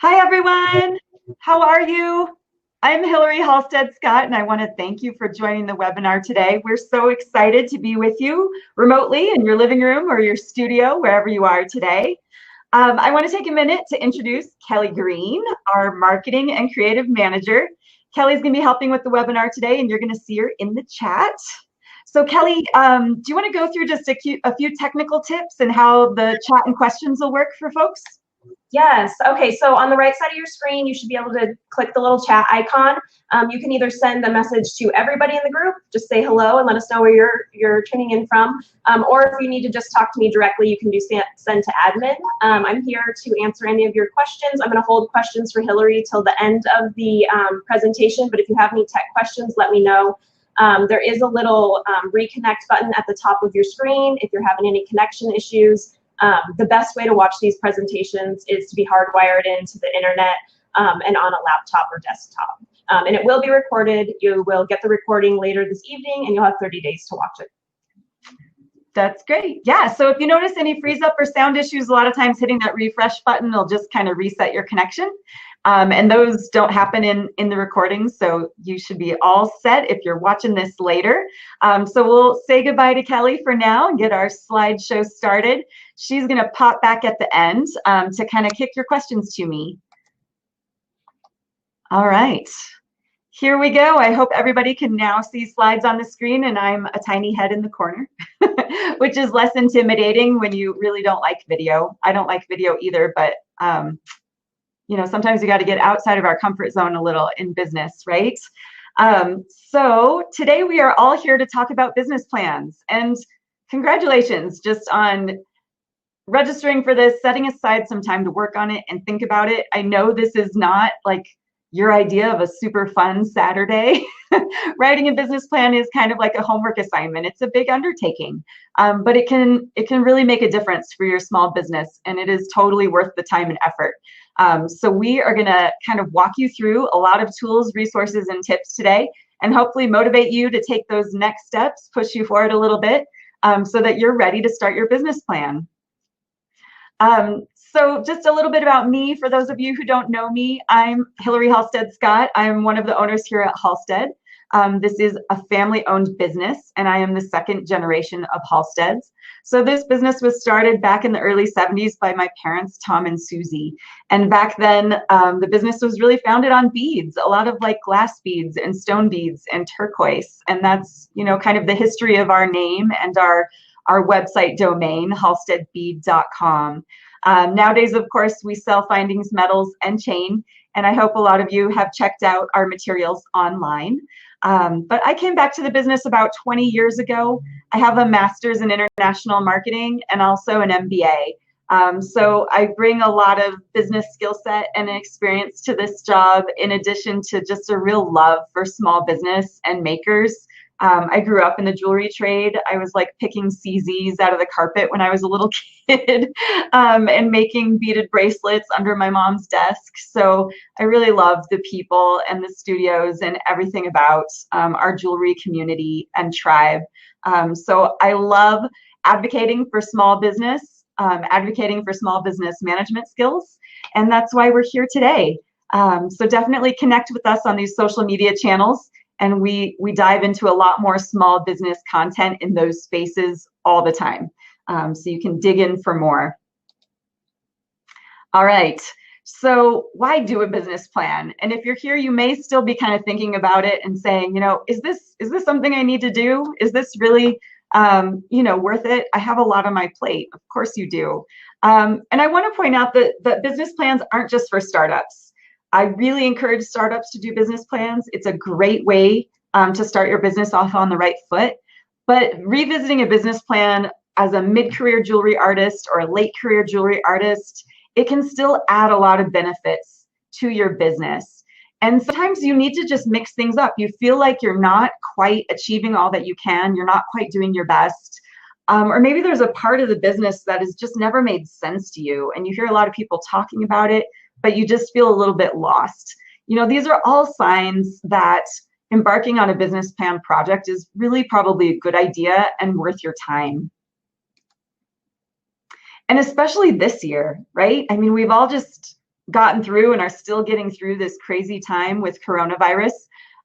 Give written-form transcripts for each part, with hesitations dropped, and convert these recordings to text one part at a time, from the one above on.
Hi, everyone. How are you? I'm Hillary Halstead Scott, and I want to thank you for joining the webinar today. We're so excited to be with you remotely in your living room or your studio, wherever you are today. I want to take a minute to introduce Kelly Green, our marketing and creative manager. Kelly's going to be helping with the webinar today, and you're going to see her in the chat. So Kelly, do you want to go through just a few technical tips and how the chat and questions will work for folks? Yes. Okay. So on the right side of your screen, you should be able to click the little chat icon. You can either send a message to everybody in the group, just say hello and let us know where you're tuning in from, or if you need to just talk to me directly, you can do send to admin. I'm here to answer any of your questions. I'm going to hold questions for Hillary till the end of the presentation, but if you have any tech questions, let me know. There is a little reconnect button at the top of your screen if you're having any connection issues. The best way to watch these presentations is to be hardwired into the internet and on a laptop or desktop. And it will be recorded. You will get the recording later this evening, and you'll have 30 days to watch it. That's great. Yeah, so if you notice any freeze up or sound issues, a lot of times hitting that refresh button will just kind of reset your connection. And those don't happen in the recording, so you should be all set if you're watching this later. So we'll say goodbye to Kelly for now and get our slideshow started. She's going to pop back at the end to kind of kick your questions to me. All right. Here we go. I hope everybody can now see slides on the screen, and I'm a tiny head in the corner, which is less intimidating when you really don't like video. I don't like video either, but you know, sometimes we got to get outside of our comfort zone a little in business, right? So today we are all here to talk about business plans, and congratulations just on registering for this, setting aside some time to work on it and think about it. I know this is not like your idea of a super fun Saturday. Writing a business plan is kind of like a homework assignment. It's a big undertaking, but it can really make a difference for your small business, and it is totally worth the time and effort. So we are going to kind of walk you through a lot of tools, resources, and tips today, and hopefully motivate you to take those next steps, push you forward a little bit, so that you're ready to start your business plan. So just a little bit about me, for those of you who don't know me, I'm Hillary Halstead Scott. I'm one of the owners here at Halstead. This is a family-owned business, and I am the second generation of Halsteads. So this business was started back in the early 70s by my parents, Tom and Susie. And back then, the business was really founded on beads, a lot of like glass beads and stone beads and turquoise. And that's, you know, kind of the history of our name and our website domain, halsteadbead.com. Nowadays, of course, we sell findings, metals, and chain, and I hope a lot of you have checked out our materials online. But I came back to the business about 20 years ago. I have a master's in international marketing and also an MBA. So I bring a lot of business skill set and experience to this job, in addition to just a real love for small business and makers. I grew up in the jewelry trade. I was like picking CZs out of the carpet when I was a little kid, and making beaded bracelets under my mom's desk. So I really love the people and the studios and everything about our jewelry community and tribe. So I love advocating for small business, advocating for small business management skills, and that's why we're here today. So definitely connect with us on these social media channels. And we dive into a lot more small business content in those spaces all the time. So you can dig in for more. All right, so why do a business plan? And if you're here, you may still be kind of thinking about it and saying, you know, is this something I need to do? Is this really, you know, worth it? I have a lot on my plate. Of course you do. And I want to point out that business plans aren't just for startups. I really encourage startups to do business plans. It's a great way to start your business off on the right foot. But revisiting a business plan as a mid-career jewelry artist or a late career jewelry artist, it can still add a lot of benefits to your business. And sometimes you need to just mix things up. You feel like you're not quite achieving all that you can. You're not quite doing your best. Or maybe there's a part of the business that has just never made sense to you. And you hear a lot of people talking about it, but you just feel a little bit lost. You know, these are all signs that embarking on a business plan project is really probably a good idea and worth your time. And especially this year, right? I mean, we've all just gotten through and are still getting through this crazy time with coronavirus.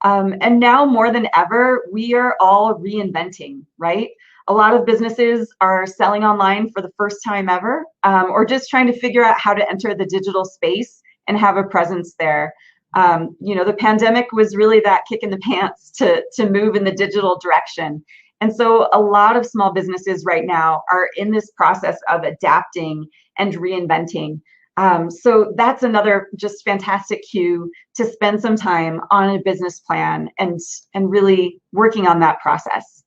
And now more than ever, we are all reinventing, right? A lot of businesses are selling online for the first time ever, or just trying to figure out how to enter the digital space and have a presence there. The pandemic was really that kick in the pants to move in the digital direction. And so a lot of small businesses right now are in this process of adapting and reinventing. So that's another just fantastic cue to spend some time on a business plan and really working on that process.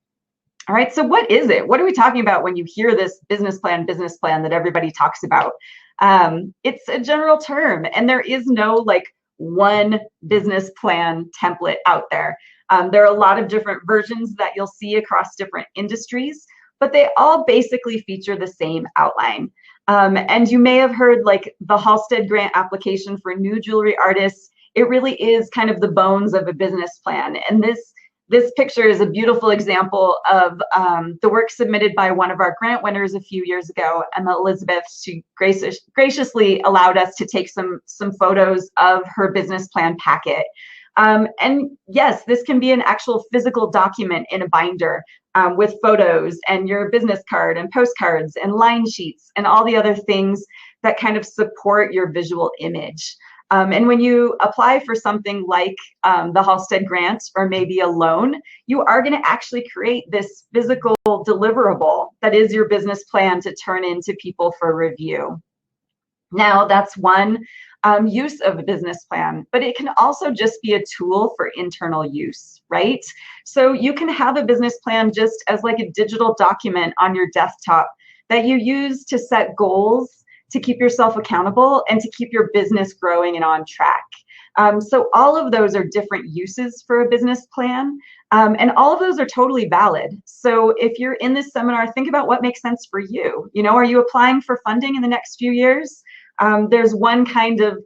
All right, so what is it? What are we talking about when you hear this business plan that everybody talks about? It's a general term, and there is no like one business plan template out there. There are a lot of different versions that you'll see across different industries, but they all basically feature the same outline. And you may have heard like the Halstead grant application for new jewelry artists. It really is kind of the bones of a business plan. And this picture is a beautiful example of the work submitted by one of our grant winners a few years ago, Emma Elizabeth. She graciously allowed us to take some photos of her business plan packet. And yes, this can be an actual physical document in a binder with photos and your business card and postcards and line sheets and all the other things that kind of support your visual image. And when you apply for something like the Halstead grant or maybe a loan, you are going to actually create this physical deliverable that is your business plan to turn into people for review. Now, that's one use of a business plan, but it can also just be a tool for internal use, right? So you can have a business plan just as like a digital document on your desktop that you use to set goals, to keep yourself accountable, and to keep your business growing and on track. So all of those are different uses for a business plan, and all of those are totally valid. So if you're in this seminar, think about what makes sense for you. Are you applying for funding in the next few years? There's one kind of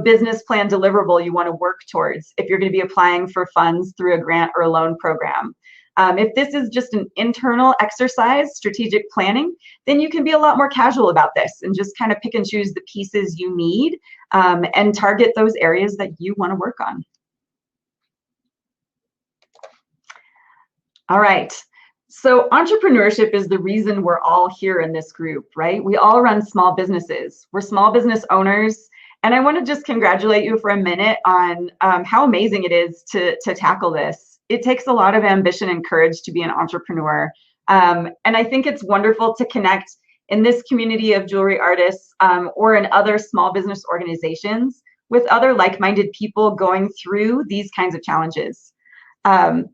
business plan deliverable you want to work towards if you're going to be applying for funds through a grant or a loan program. If this is just an internal exercise, strategic planning, then you can be a lot more casual about this and just kind of pick and choose the pieces you need and target those areas that you want to work on. All right. So entrepreneurship is the reason we're all here in this group, right? We all run small businesses. We're small business owners. And I want to just congratulate you for a minute on how amazing it is to tackle this. It takes a lot of ambition and courage to be an entrepreneur. And I think it's wonderful to connect in this community of jewelry artists or in other small business organizations with other like-minded people going through these kinds of challenges.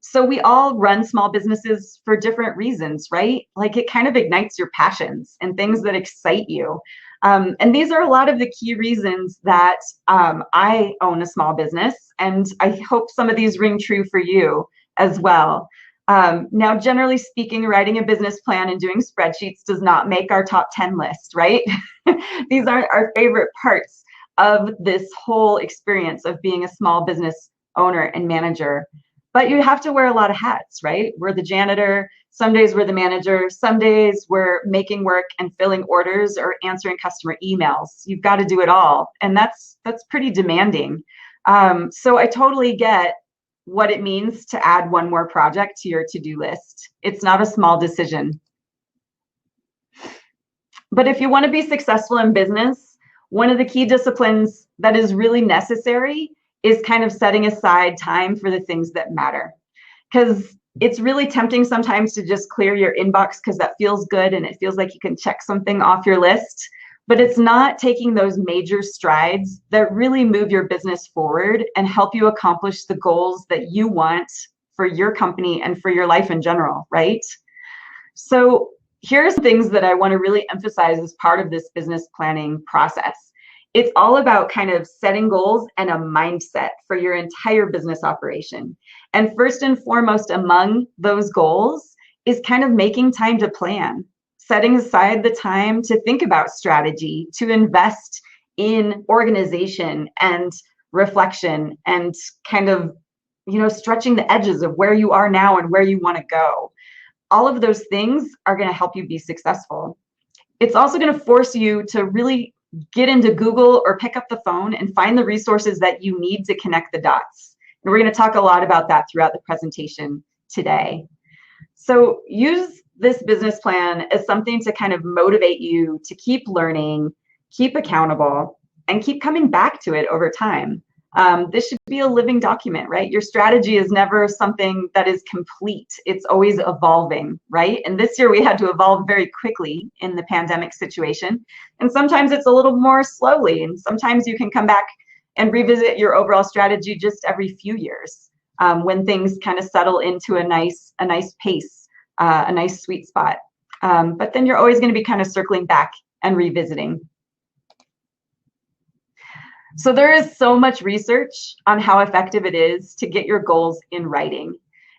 So we all run small businesses for different reasons, right? Like it kind of ignites your passions and things that excite you. And these are a lot of the key reasons that I own a small business. And I hope some of these ring true for you as well. Now, generally speaking, writing a business plan and doing spreadsheets does not make our top 10 list, right? These aren't our favorite parts of this whole experience of being a small business owner and manager. But you have to wear a lot of hats, right? We're the janitor. Some days we're the manager. Some days we're making work and filling orders or answering customer emails. You've got to do it all. And that's pretty demanding. So I totally get what it means to add one more project to your to-do list. It's not a small decision. But if you want to be successful in business, one of the key disciplines that is really necessary is kind of setting aside time for the things that matter. Because it's really tempting sometimes to just clear your inbox because that feels good and it feels like you can check something off your list. But it's not taking those major strides that really move your business forward and help you accomplish the goals that you want for your company and for your life in general, right? So here's things that I want to really emphasize as part of this business planning process. It's all about kind of setting goals and a mindset for your entire business operation. And first and foremost among those goals is kind of making time to plan, setting aside the time to think about strategy, to invest in organization and reflection and kind of, stretching the edges of where you are now and where you want to go. All of those things are going to help you be successful. It's also going to force you to really get into Google or pick up the phone and find the resources that you need to connect the dots. And we're going to talk a lot about that throughout the presentation today. So use this business plan as something to kind of motivate you to keep learning, keep accountable, and keep coming back to it over time. This should be a living document, right? Your strategy is never something that is complete. It's always evolving, right? And this year we had to evolve very quickly in the pandemic situation. And sometimes it's a little more slowly. And sometimes you can come back and revisit your overall strategy just every few years when things kind of settle into a nice pace, a nice sweet spot. But then you're always going to be kind of circling back and revisiting. So there is so much research on how effective it is to get your goals in writing.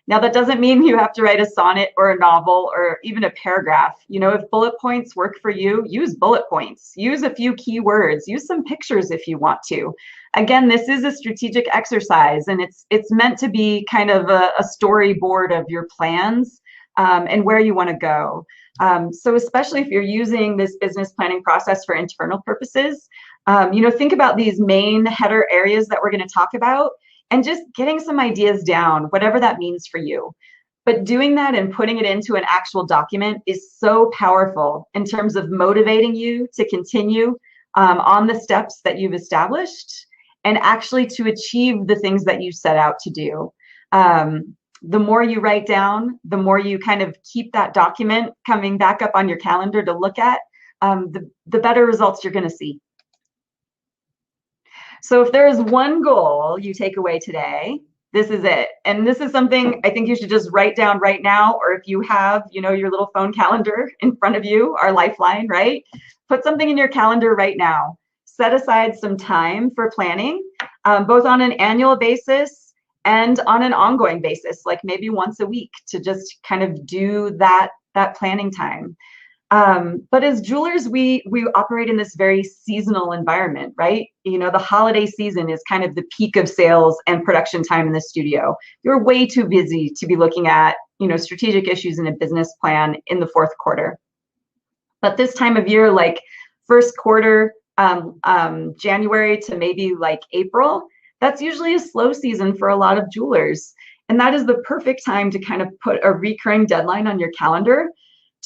Now, that doesn't mean you have to write a sonnet or a novel or even a paragraph. You know, if bullet points work for you, use bullet points, use a few keywords, use some pictures if you want to. Again, this is a strategic exercise, and it's meant to be kind of a storyboard of your plans and where you want to go. So especially if you're using this business planning process for internal purposes, you know, think about these main header areas that we're going to talk about and just getting some ideas down, whatever that means for you. But doing that and putting it into an actual document is so powerful in terms of motivating you to continue on the steps that you've established and actually to achieve the things that you set out to do. The more you write down, the more you kind of keep that document coming back up on your calendar to look at, the better results you're going to see. So if there is one goal you take away today, this is it. And this is something I think you should just write down right now, or if you have, you know, your little phone calendar in front of you, our lifeline, right? Put something in your calendar right now. Set aside some time for planning, both on an annual basis and on an ongoing basis, like maybe once a week, to just kind of do that planning time. But as jewelers, we operate in this very seasonal environment, right? You know, the holiday season is kind of the peak of sales and production time in the studio. You're way too busy to be looking at, you know, strategic issues in a business plan in the fourth quarter. But this time of year, like first quarter, January to maybe like April, that's usually a slow season for a lot of jewelers. And that is the perfect time to kind of put a recurring deadline on your calendar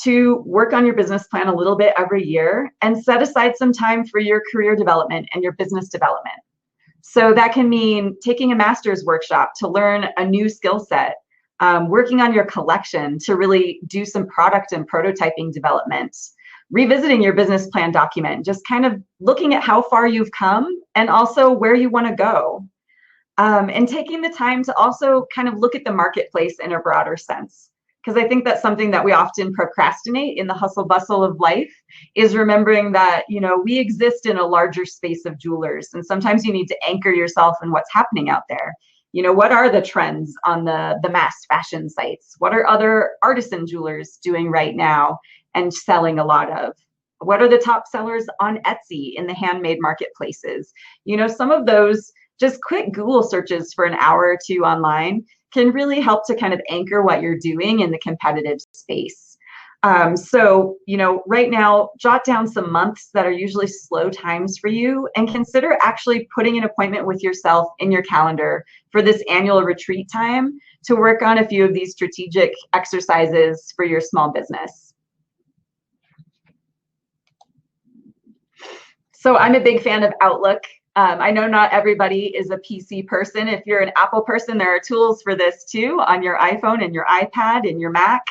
to work on your business plan a little bit every year and set aside some time for your career development and your business development. So that can mean taking a master's workshop to learn a new skill set, working on your collection to really do some product and prototyping development, revisiting your business plan document, just kind of looking at how far you've come and also where you want to go. And taking the time to also kind of look at the marketplace in a broader sense. Because I think that's something that we often procrastinate in the hustle bustle of life, is remembering that, you know, we exist in a larger space of jewelers. And sometimes you need to anchor yourself in what's happening out there. You know, what are the trends on the mass fashion sites? What are other artisan jewelers doing right now and selling a lot of? What are the top sellers on Etsy in the handmade marketplaces? You know, some of those just quick Google searches for an hour or two online can really help to kind of anchor what you're doing in the competitive space. So, you know, right now, jot down some months that are usually slow times for you and consider actually putting an appointment with yourself in your calendar for this annual retreat time to work on a few of these strategic exercises for your small business. So I'm a big fan of Outlook. I know not everybody is a PC person. If you're an Apple person, there are tools for this too on your iPhone and your iPad and your Mac.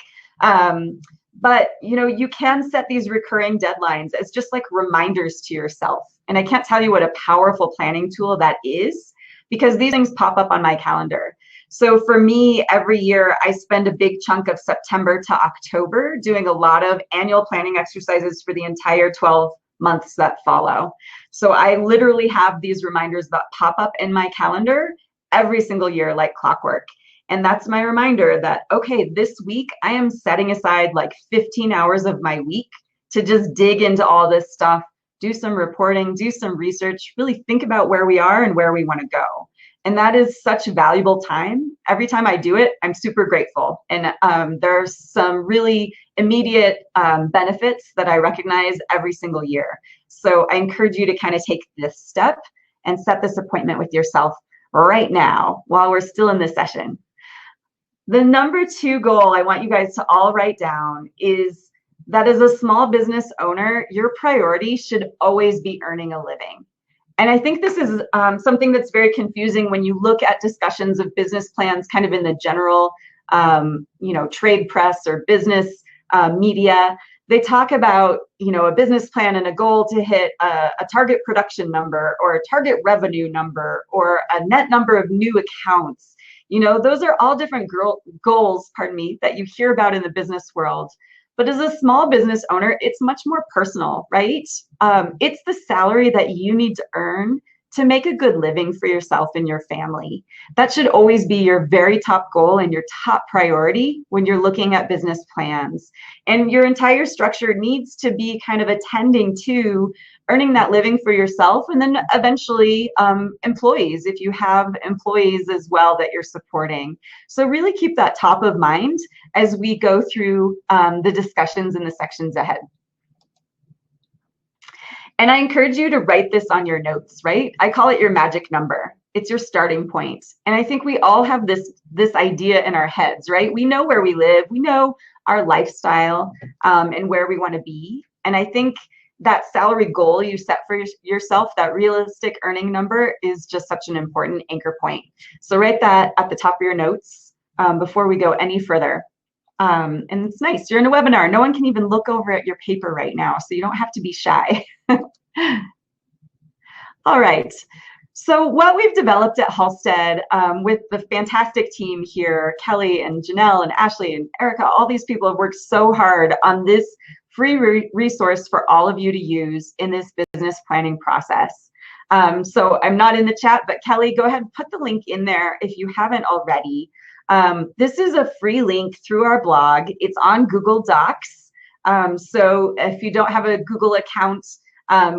But you know, you can set these recurring deadlines as just like reminders to yourself. And I can't tell you what a powerful planning tool that is, because these things pop up on my calendar. So for me, every year I spend a big chunk of September to October doing a lot of annual planning exercises for the entire 12 months that follow. So I literally have these reminders that pop up in my calendar every single year like clockwork. And that's my reminder that, okay, this week I am setting aside like 15 hours of my week to just dig into all this stuff, do some reporting, do some research, really think about where we are and where we want to go. And that is such valuable time. Every time I do it, I'm super grateful. And there's some really immediate benefits that I recognize every single year. So I encourage you to kind of take this step and set this appointment with yourself right now while we're still in this session. The number 2 goal I want you guys to all write down is that as a small business owner, your priority should always be earning a living. And I think this is something that's very confusing when you look at discussions of business plans kind of in the general, trade press or business media. They talk about, a business plan and a goal to hit a target production number or a target revenue number or a net number of new accounts. Those are all different goals, that you hear about in the business world. But as a small business owner, it's much more personal, right? It's the salary that you need to earn to make a good living for yourself and your family. That should always be your very top goal and your top priority when you're looking at business plans. And your entire structure needs to be kind of attending to earning that living for yourself, and then eventually employees, if you have employees as well that you're supporting. So really keep that top of mind as we go through the discussions in the sections ahead. And I encourage you to write this on your notes, right? I call it your magic number. It's your starting point. And I think we all have this idea in our heads, right? We know where we live, we know our lifestyle and where we want to be. And I think that salary goal you set for yourself, that realistic earning number, is just such an important anchor point. So write that at the top of your notes before we go any further. And it's nice, you're in a webinar. No one can even look over at your paper right now, so you don't have to be shy. All right. So what we've developed at Halstead with the fantastic team here, Kelly and Janelle and Ashley and Erica, all these people have worked so hard on this free resource for all of you to use in this business planning process. So I'm not in the chat, but Kelly, go ahead and put the link in there if you haven't already. This is a free link through our blog. It's on Google Docs. So if you don't have a Google account,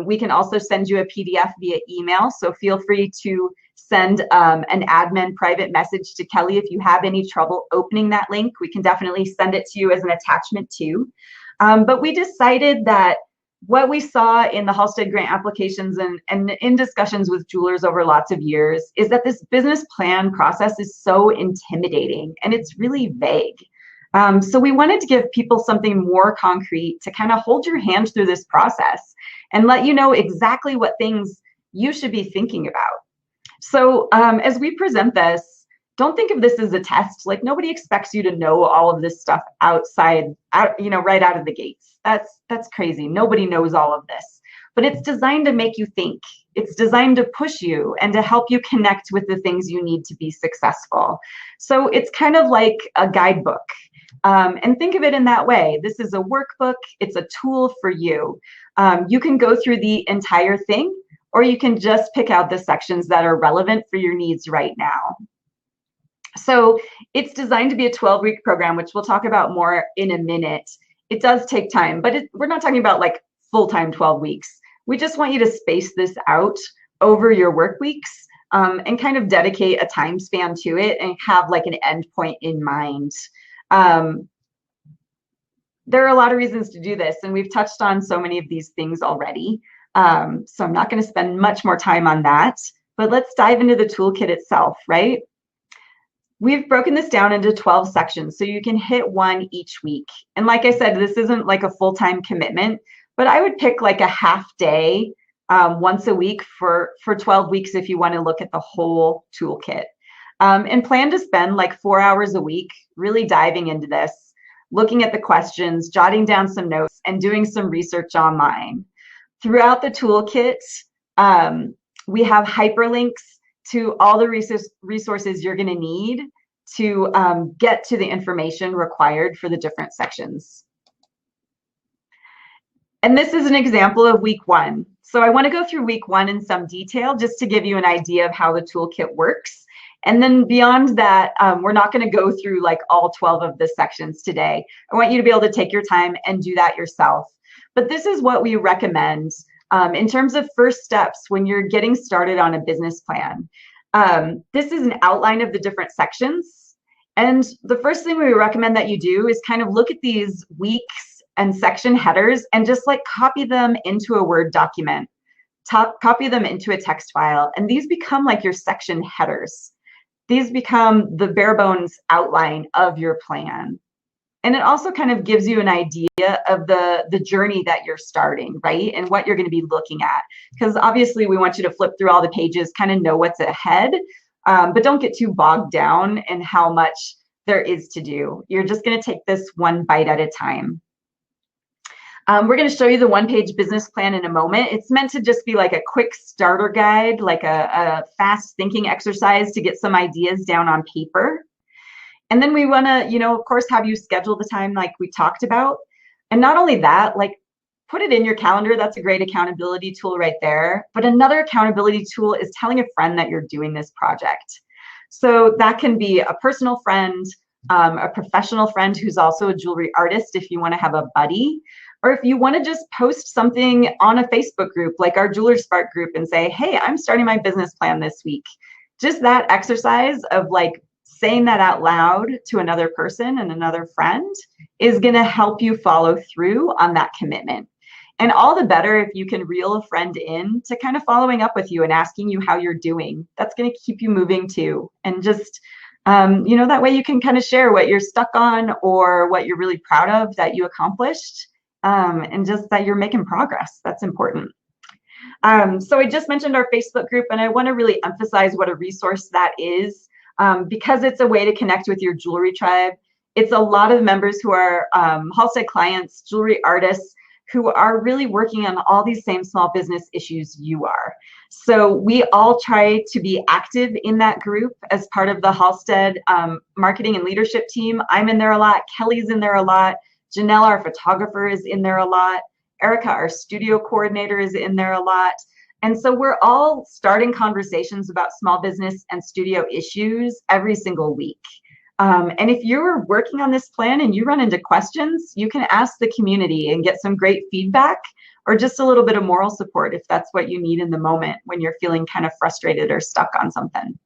we can also send you a PDF via email. So feel free to send an admin private message to Kelly if you have any trouble opening that link. We can definitely send it to you as an attachment too. But we decided that what we saw in the Halstead grant applications and in discussions with jewelers over lots of years is that this business plan process is so intimidating and it's really vague. So we wanted to give people something more concrete to kind of hold your hand through this process and let you know exactly what things you should be thinking about. So as we present this, don't think of this as a test. Like, nobody expects you to know all of this stuff right out of the gates. That's crazy. Nobody knows all of this, but it's designed to make you think. It's designed to push you and to help you connect with the things you need to be successful. So it's kind of like a guidebook. And think of it in that way. This is a workbook. It's a tool for you. You can go through the entire thing, or you can just pick out the sections that are relevant for your needs right now. So it's designed to be a 12-week program, which we'll talk about more in a minute. It does take time, but we're not talking about like full-time 12 weeks. We just want you to space this out over your work weeks and kind of dedicate a time span to it and have like an end point in mind. There are a lot of reasons to do this, and we've touched on so many of these things already. So I'm not going to spend much more time on that, but let's dive into the toolkit itself, right? We've broken this down into 12 sections, so you can hit one each week. And like I said, this isn't like a full-time commitment, but I would pick like a half day once a week for 12 weeks if you want to look at the whole toolkit. And plan to spend like 4 hours a week really diving into this, looking at the questions, jotting down some notes, and doing some research online. Throughout the toolkit, we have hyperlinks to all the resources you're going to need to get to the information required for the different sections. And this is an example of week 1. So I want to go through week 1 in some detail just to give you an idea of how the toolkit works. And then beyond that, we're not going to go through like all 12 of the sections today. I want you to be able to take your time and do that yourself. But this is what we recommend in terms of first steps when you're getting started on a business plan. This is an outline of the different sections. And the first thing we recommend that you do is kind of look at these weeks and section headers and just like copy them into a Word document, copy them into a text file. And these become like your section headers. These become the bare bones outline of your plan. And it also kind of gives you an idea of the journey that you're starting, right? And what you're going to be looking at. Because obviously we want you to flip through all the pages, kind of know what's ahead, but don't get too bogged down in how much there is to do. You're just going to take this one bite at a time. We're going to show you the one-page business plan in a moment. It's meant to just be like a quick starter guide, like a fast thinking exercise to get some ideas down on paper. And then we want to, you know, of course, have you schedule the time like we talked about. And not only that, like put it in your calendar. That's a great accountability tool right there. But another accountability tool is telling a friend that you're doing this project. So that can be a personal friend, a professional friend who's also a jewelry artist if you want to have a buddy. Or if you want to just post something on a Facebook group like our Jeweler Spark group and say, hey, I'm starting my business plan this week. Just that exercise of like saying that out loud to another person and another friend is going to help you follow through on that commitment. And all the better if you can reel a friend in to kind of following up with you and asking you how you're doing. That's going to keep you moving too. And just, you know, that way you can kind of share what you're stuck on or what you're really proud of that you accomplished. And just that you're making progress. That's important. So I just mentioned our Facebook group, and I want to really emphasize what a resource that is, because it's a way to connect with your jewelry tribe. It's a lot of members who are Halstead clients, jewelry artists, who are really working on all these same small business issues you are. So we all try to be active in that group as part of the Halstead marketing and leadership team. I'm in there a lot. Kelly's in there a lot. Janelle, our photographer, is in there a lot. Erica, our studio coordinator, is in there a lot. And so we're all starting conversations about small business and studio issues every single week. And if you're working on this plan and you run into questions, you can ask the community and get some great feedback or just a little bit of moral support if that's what you need in the moment when you're feeling kind of frustrated or stuck on something.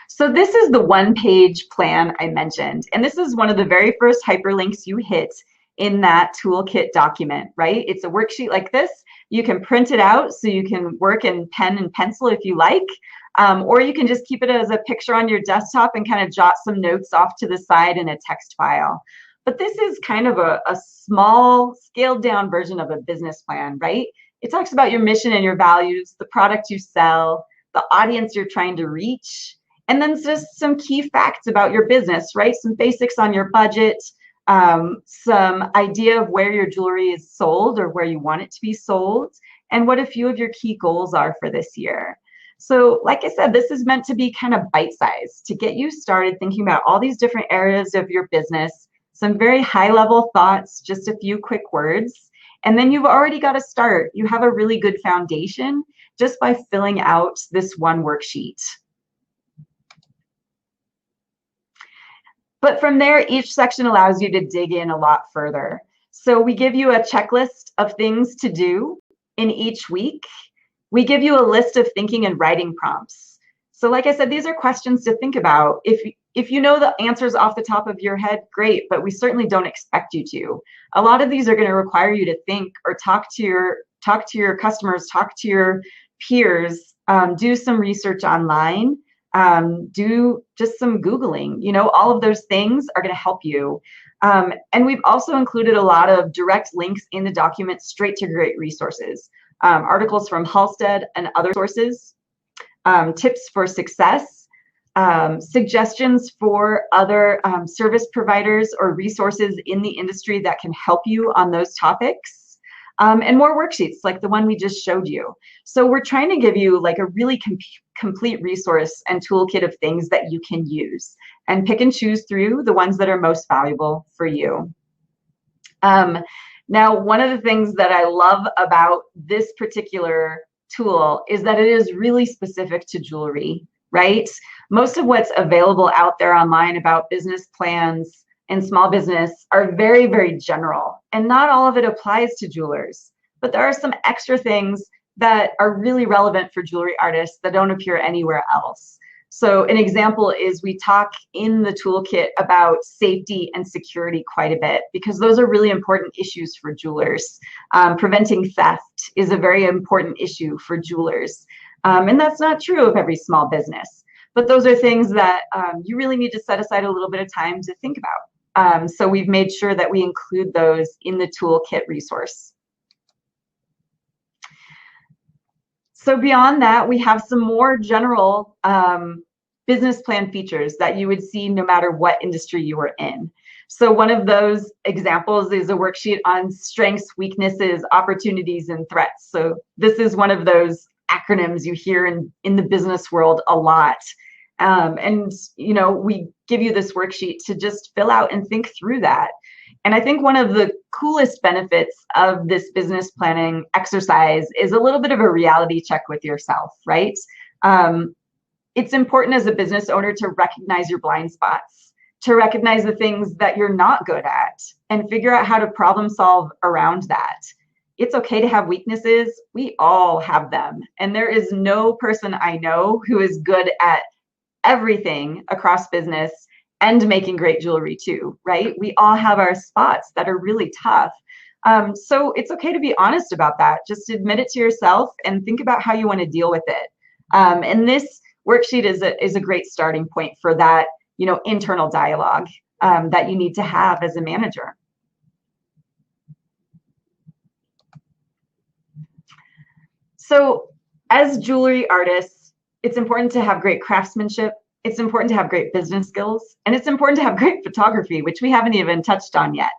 So this is the one-page plan I mentioned, and this is one of the very first hyperlinks you hit in that toolkit document, right? It's a worksheet like this. You can print it out so you can work in pen and pencil if you like, or you can just keep it as a picture on your desktop and kind of jot some notes off to the side in a text file. But this is kind of a small, scaled down version of a business plan, right? It talks about your mission and your values, the product you sell, the audience you're trying to reach, and then just some key facts about your business, right? Some basics on your budget, some idea of where your jewelry is sold or where you want it to be sold, and what a few of your key goals are for this year. So like I said, this is meant to be kind of bite-sized to get you started thinking about all these different areas of your business, some very high-level thoughts, just a few quick words, and then you've already got to start. You have a really good foundation just by filling out this one worksheet. But from there, each section allows you to dig in a lot further. So we give you a checklist of things to do in each week. We give you a list of thinking and writing prompts. So like I said, these are questions to think about. If you know the answers off the top of your head, great, but we certainly don't expect you to. A lot of these are going to require you to think or talk to your customers, talk to your peers, do some research online. Do just some Googling, you know, all of those things are going to help you. And we've also included a lot of direct links in the document straight to great resources, articles from Halstead and other sources, tips for success, suggestions for other service providers or resources in the industry that can help you on those topics. And more worksheets like the one we just showed you. So we're trying to give you like a really complete resource and toolkit of things that you can use and pick and choose through the ones that are most valuable for you. Now, one of the things that I love about this particular tool is that it is really specific to jewelry, right? Most of what's available out there online about business plans and small business are very, very general, and not all of it applies to jewelers. But there are some extra things that are really relevant for jewelry artists that don't appear anywhere else. So an example is we talk in the toolkit about safety and security quite a bit, because those are really important issues for jewelers. Preventing theft is a very important issue for jewelers. And that's not true of every small business. But those are things that you really need to set aside a little bit of time to think about. So we've made sure that we include those in the toolkit resource. So beyond that, we have some more general business plan features that you would see no matter what industry you were in. So one of those examples is a worksheet on strengths, weaknesses, opportunities, and threats. So this is one of those acronyms you hear in the business world a lot. And we give you this worksheet to just fill out and think through that. And I think one of the coolest benefits of this business planning exercise is a little bit of a reality check with yourself, right? It's important as a business owner to recognize your blind spots, to recognize the things that you're not good at, and figure out how to problem solve around that. It's okay to have weaknesses. We all have them. And there is no person I know who is good at everything across business and making great jewelry too, right? We all have our spots that are really tough. So it's okay to be honest about that. Just admit it to yourself and think about how you want to deal with it. And this worksheet is a great starting point for that, internal dialogue that you need to have as a manager. So as jewelry artists, it's important to have great craftsmanship. It's important to have great business skills, and it's important to have great photography, which we haven't even touched on yet.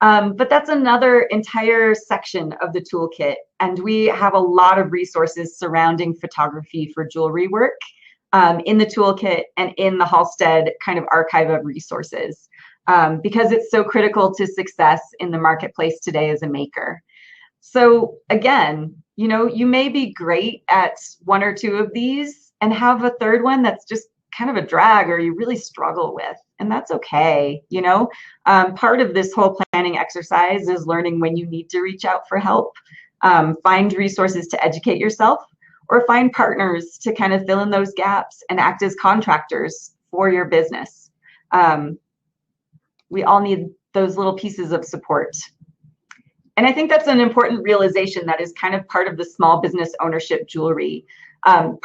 But that's another entire section of the toolkit, and we have a lot of resources surrounding photography for jewelry work in the toolkit and in the Halstead kind of archive of resources, because it's so critical to success in the marketplace today as a maker. So again, you may be great at one or two of these and have a third one that's just kind of a drag or you really struggle with, and that's okay. Part of this whole planning exercise is learning when you need to reach out for help, find resources to educate yourself, or find partners to kind of fill in those gaps and act as contractors for your business. We all need those little pieces of support. And I think that's an important realization that is kind of part of the small business ownership journey. It's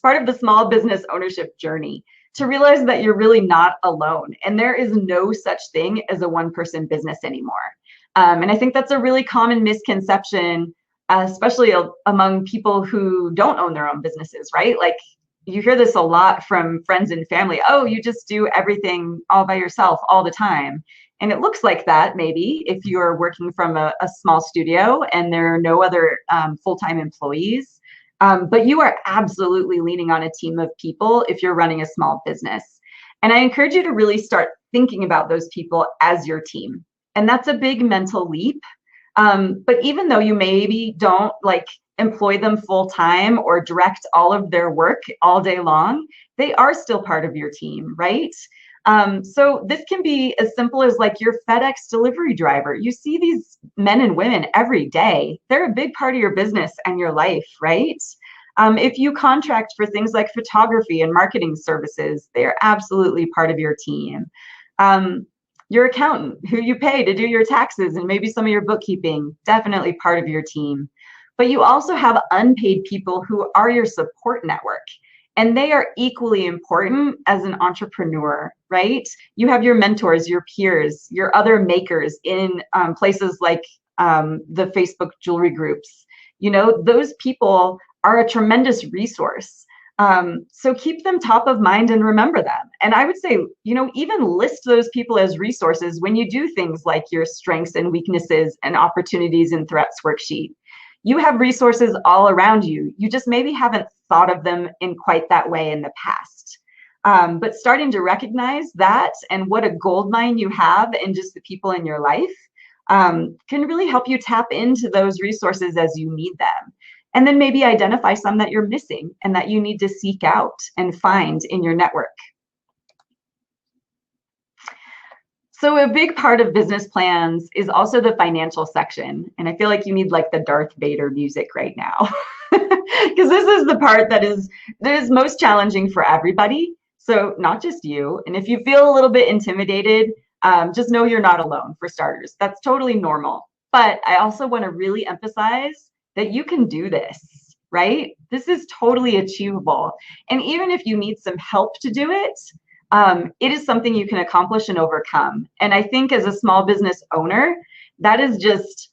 part of the small business ownership journey to realize that you're really not alone. And there is no such thing as a one-person business anymore. And I think that's a really common misconception, especially among people who don't own their own businesses, right? Like you hear this a lot from friends and family. Oh, you just do everything all by yourself all the time. And it looks like that maybe if you're working from a small studio and there are no other full-time employees. But you are absolutely leaning on a team of people if you're running a small business. And I encourage you to really start thinking about those people as your team. And that's a big mental leap. But even though you maybe don't employ them full time or direct all of their work all day long, they are still part of your team, right? So this can be as simple as your FedEx delivery driver. You see these men and women every day. They're a big part of your business and your life, right? If you contract for things like photography and marketing services, they're absolutely part of your team. Your accountant, who you pay to do your taxes and maybe some of your bookkeeping, definitely part of your team. But you also have unpaid people who are your support network. And they are equally important as an entrepreneur, right? You have your mentors, your peers, your other makers in places like the Facebook jewelry groups. Those people are a tremendous resource. So keep them top of mind and remember them. And I would say, even list those people as resources when you do things like your strengths and weaknesses and opportunities and threats worksheet. You have resources all around you. You just maybe haven't thought of them in quite that way in the past. But starting to recognize that and what a goldmine you have in just the people in your life can really help you tap into those resources as you need them. And then maybe identify some that you're missing and that you need to seek out and find in your network. So a big part of business plans is also the financial section. And I feel like you need like the Darth Vader music right now. Because this is the part that is most challenging for everybody. So not just you. And if you feel a little bit intimidated, just know you're not alone for starters. That's totally normal. But I also want to really emphasize that you can do this, right? This is totally achievable. And even if you need some help to do it, it is something you can accomplish and overcome. And I think as a small business owner, that is just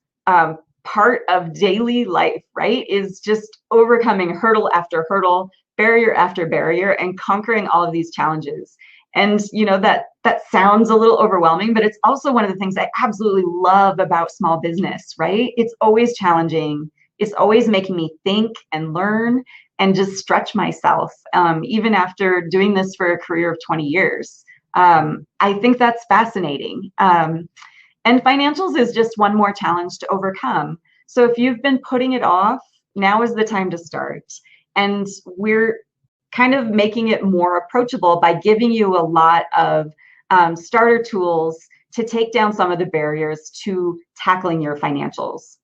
part of daily life, right? Is just overcoming hurdle after hurdle, barrier after barrier, and conquering all of these challenges. And you know that sounds a little overwhelming, but it's also one of the things I absolutely love about small business, right? It's always challenging. It's always making me think and learn and just stretch myself, even after doing this for a career of 20 years. I think that's fascinating. And financials is just one more challenge to overcome. So if you've been putting it off, now is the time to start. And we're kind of making it more approachable by giving you a lot of starter tools to take down some of the barriers to tackling your financials.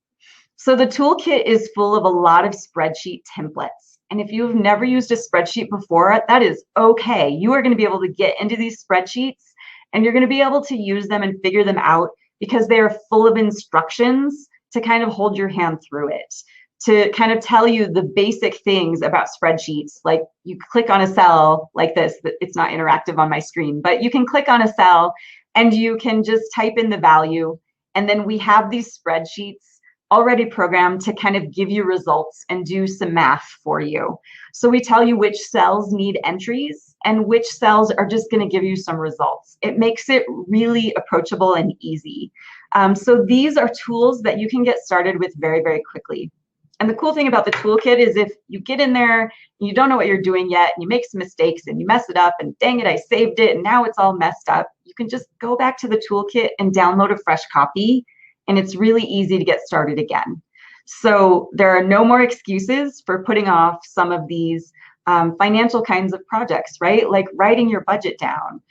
So the toolkit is full of a lot of spreadsheet templates. And if you've never used a spreadsheet before, that is okay. You are going to be able to get into these spreadsheets and you're going to be able to use them and figure them out because they are full of instructions to kind of hold your hand through it, to kind of tell you the basic things about spreadsheets. Like you click on a cell like this, it's not interactive on my screen, but you can click on a cell and you can just type in the value. And then we have these spreadsheets already programmed to kind of give you results and do some math for you. So we tell you which cells need entries and which cells are just going to give you some results. It makes it really approachable and easy. So these are tools that you can get started with very, very quickly. And the cool thing about the toolkit is if you get in there and you don't know what you're doing yet and you make some mistakes and you mess it up and dang it, I saved it and now it's all messed up, you can just go back to the toolkit and download a fresh copy. And it's really easy to get started again. So there are no more excuses for putting off some of these financial kinds of projects, right? Like writing your budget down,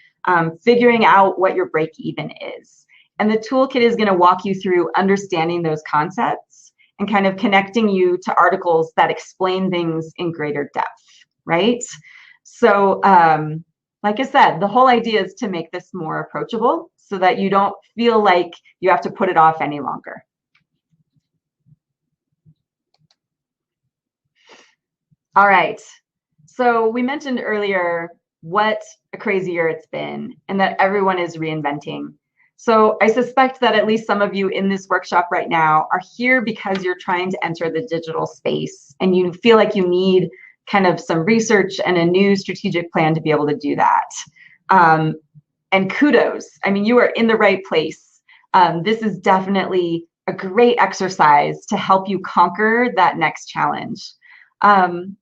figuring out what your break even is. And the toolkit is going to walk you through understanding those concepts and kind of connecting you to articles that explain things in greater depth, right? So like I said, the whole idea is to make this more approachable so that you don't feel like you have to put it off any longer. All right. So we mentioned earlier what a crazy year it's been and that everyone is reinventing. So I suspect that at least some of you in this workshop right now are here because you're trying to enter the digital space and you feel like you need kind of some research and a new strategic plan to be able to do that. And kudos, I mean, you are in the right place. This is definitely a great exercise to help you conquer that next challenge. And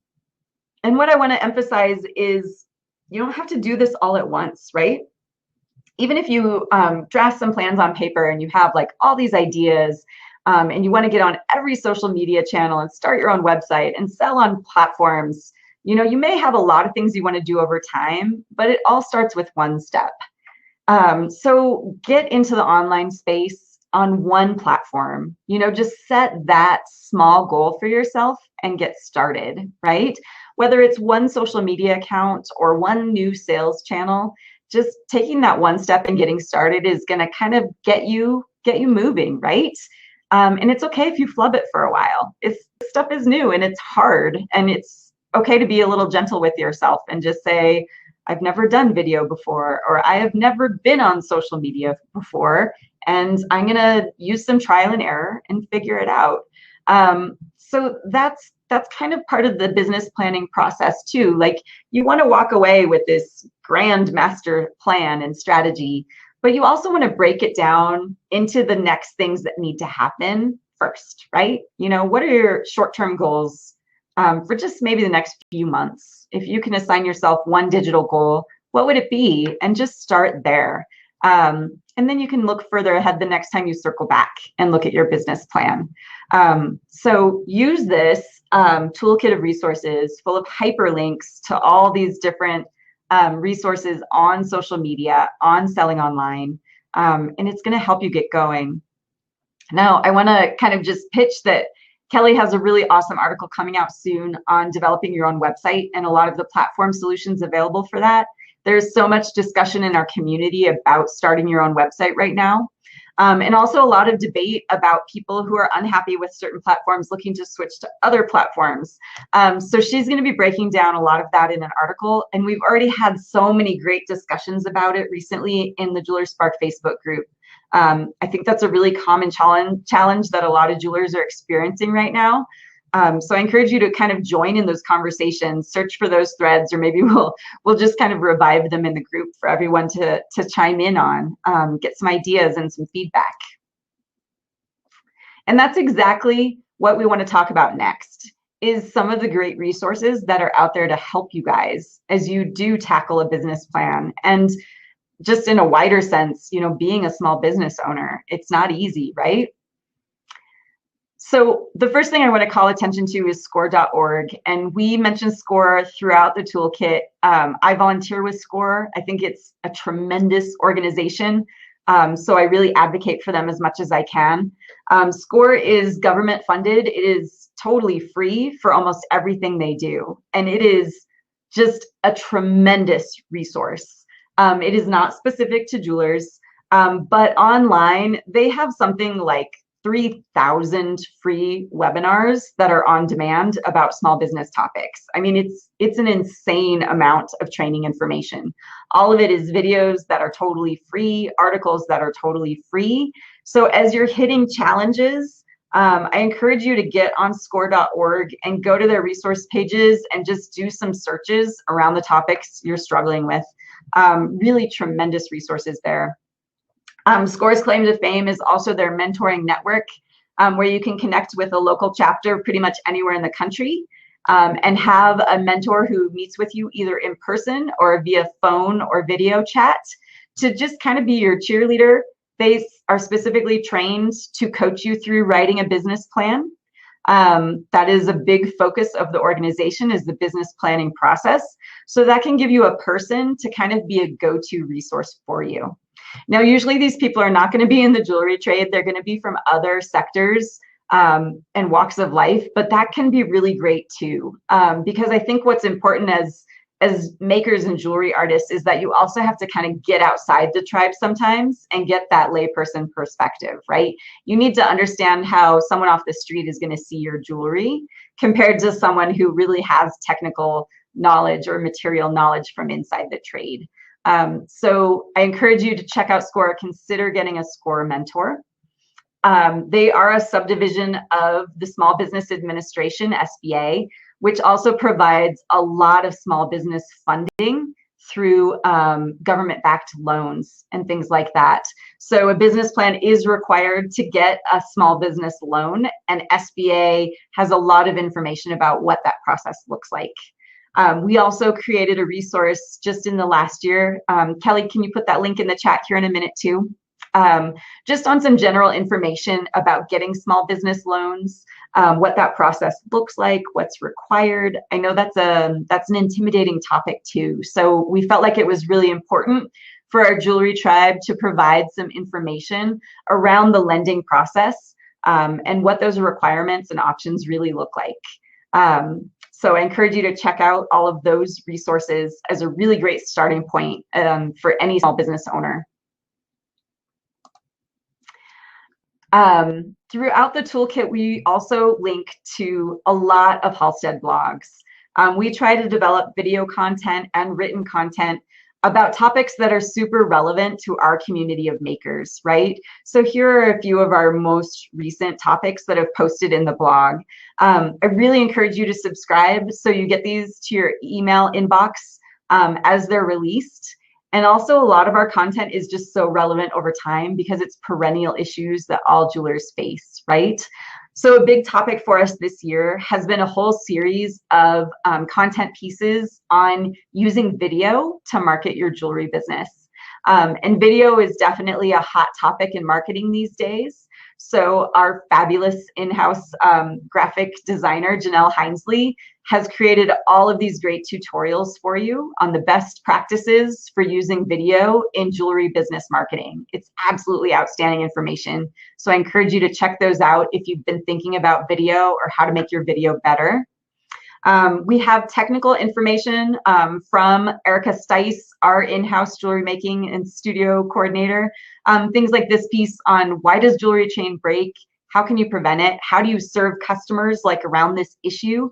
what I want to emphasize is you don't have to do this all at once, right? Even if you draft some plans on paper and you have like all these ideas and you want to get on every social media channel and start your own website and sell on platforms, you know, you may have a lot of things you want to do over time, but it all starts with one step. So get into the online space on one platform, you know, just set that small goal for yourself and get started, right? Whether it's one social media account or one new sales channel, just taking that one step and getting started is going to kind of get you moving, right? And it's okay if you flub it for a while. If stuff is new and it's hard, and it's okay to be a little gentle with yourself and just say, I've never done video before, or I have never been on social media before, and I'm going to use some trial and error and figure it out. So that's kind of part of the business planning process too. Like you want to walk away with this grand master plan and strategy, but you also want to break it down into the next things that need to happen first, right? You know, what are your short-term goals for just maybe the next few months? If you can assign yourself one digital goal, what would it be? And just start there. And then you can look further ahead the next time you circle back and look at your business plan. So use this toolkit of resources full of hyperlinks to all these different resources on social media, on selling online. and it's going to help you get going. Now, I want to kind of just pitch that Kelly has a really awesome article coming out soon on developing your own website and a lot of the platform solutions available for that. There's so much discussion in our community about starting your own website right now. And also a lot of debate about people who are unhappy with certain platforms looking to switch to other platforms. So she's going to be breaking down a lot of that in an article. And we've already had so many great discussions about it recently in the Jewelers Spark Facebook group. I think that's a really common challenge that a lot of jewelers are experiencing right now. So I encourage you to kind of join in those conversations, search for those threads, or maybe we'll just kind of revive them in the group for everyone to chime in on, get some ideas and some feedback. And that's exactly what we want to talk about next, is some of the great resources that are out there to help you guys as you do tackle a business plan. And just in a wider sense, you know, being a small business owner, it's not easy, right? So the first thing I want to call attention to is score.org. And we mentioned SCORE throughout the toolkit. I volunteer with SCORE. I think it's a tremendous organization. So I really advocate for them as much as I can. SCORE is government funded. It is totally free for almost everything they do. And it is just a tremendous resource. It is not specific to jewelers, but online they have something like 3,000 free webinars that are on demand about small business topics. I mean, it's an insane amount of training information. All of it is videos that are totally free, articles that are totally free. So as you're hitting challenges, I encourage you to get on score.org and go to their resource pages and just do some searches around the topics you're struggling with. Really tremendous resources there. SCORE's claim to fame is also their mentoring network, where you can connect with a local chapter pretty much anywhere in the country, and have a mentor who meets with you either in person or via phone or video chat to just kind of be your cheerleader. They are specifically trained to coach you through writing a business plan. That is a big focus of the organization, is the business planning process. So that can give you a person to kind of be a go-to resource for you. Now, usually these people are not going to be in the jewelry trade. They're going to be from other sectors and walks of life, but that can be really great too. Because I think what's important as makers and jewelry artists is that you also have to kind of get outside the tribe sometimes and get that layperson perspective, right? You need to understand how someone off the street is going to see your jewelry compared to someone who really has technical knowledge or material knowledge from inside the trade. So I encourage you to check out SCORE, consider getting a SCORE mentor. They are a subdivision of the Small Business Administration, SBA, which also provides a lot of small business funding through government-backed loans and things like that. So a business plan is required to get a small business loan, and SBA has a lot of information about what that process looks like. We also created a resource just in the last year. Kelly, can you put that link in the chat here in a minute too? Just on some general information about getting small business loans, what that process looks like, what's required. I know that's an intimidating topic too. So we felt like it was really important for our jewelry tribe to provide some information around the lending process, and what those requirements and options really look like. So I encourage you to check out all of those resources as a really great starting point for any small business owner. Throughout the toolkit, we also link to a lot of Halstead blogs. We try to develop video content and written content about topics that are super relevant to our community of makers, right? So here are a few of our most recent topics that have posted in the blog. I really encourage you to subscribe so you get these to your email inbox as they're released. And also a lot of our content is just so relevant over time because it's perennial issues that all jewelers face, right? So a big topic for us this year has been a whole series of content pieces on using video to market your jewelry business. And video is definitely a hot topic in marketing these days. So our fabulous in-house graphic designer, Janelle Hinesley, has created all of these great tutorials for you on the best practices for using video in jewelry business marketing. It's absolutely outstanding information. So I encourage you to check those out if you've been thinking about video or how to make your video better. We have technical information from Erica Stice, our in-house jewelry making and studio coordinator. Things like this piece on why does jewelry chain break? How can you prevent it? How do you serve customers like around this issue?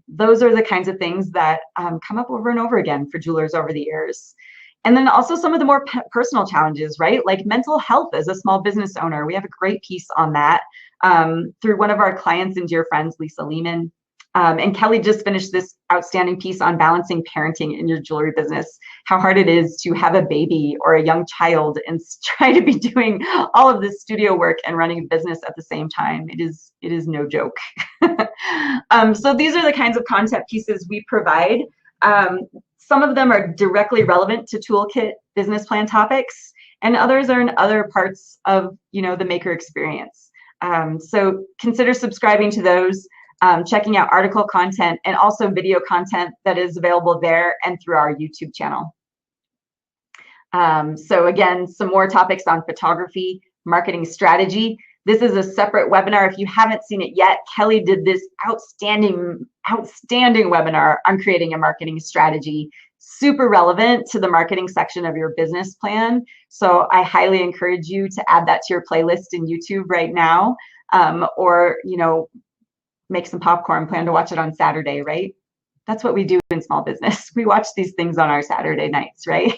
Those are the kinds of things that come up over and over again for jewelers over the years. And then also some of the more personal challenges, right? Like mental health as a small business owner. We have a great piece on that through one of our clients and dear friends, Lisa Lehman. And Kelly just finished this outstanding piece on balancing parenting in your jewelry business, how hard it is to have a baby or a young child and try to be doing all of this studio work and running a business at the same time. It is no joke. So these are the kinds of content pieces we provide. Some of them are directly relevant to Toolkit business plan topics, and others are in other parts of the maker experience. So consider subscribing to those. Checking out article content and also video content that is available there and through our YouTube channel. So again, some more topics on photography, marketing strategy. This is a separate webinar. If you haven't seen it yet, Kelly did this outstanding webinar on creating a marketing strategy, super relevant to the marketing section of your business plan. So I highly encourage you to add that to your playlist in YouTube right now, or make some popcorn, plan to watch it on Saturday, right? That's what we do in small business. We watch these things on our Saturday nights, right?